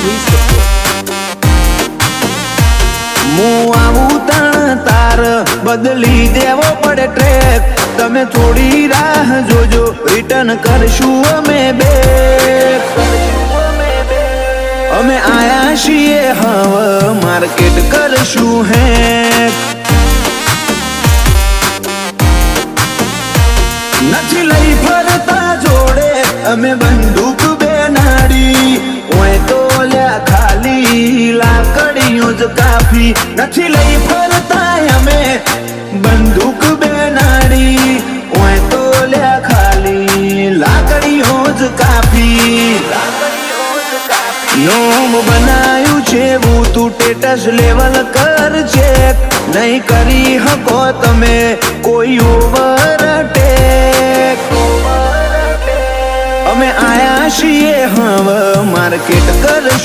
Please support. હું આવું તાણ તાર બદલી દેવો પડે ટ્રેક તમે થોડી રાહ જોજો રિટર્ન કરશું અમે બે અમે આયા છીએ હવે માર્કેટ કરશું હેક નથી લઈ ફરતા જોડે અમે બંદૂક બે નાડી ઓય તો લ્યા ખાલી લાકડીઓ જ કાફી નથી લઈ ફરતા અમે બંદૂક બે નાડી ઓય તો લ્યા ખાલી લાકડીઓ જ કાફી નોમ બનાયું છે હું તું સ્ટેટસ લેવલ કર ચેક નહીં કરી હકો તમે કોઈ ઓવરટેક અમે આયા છીએ હવે માર્કેટ કરશું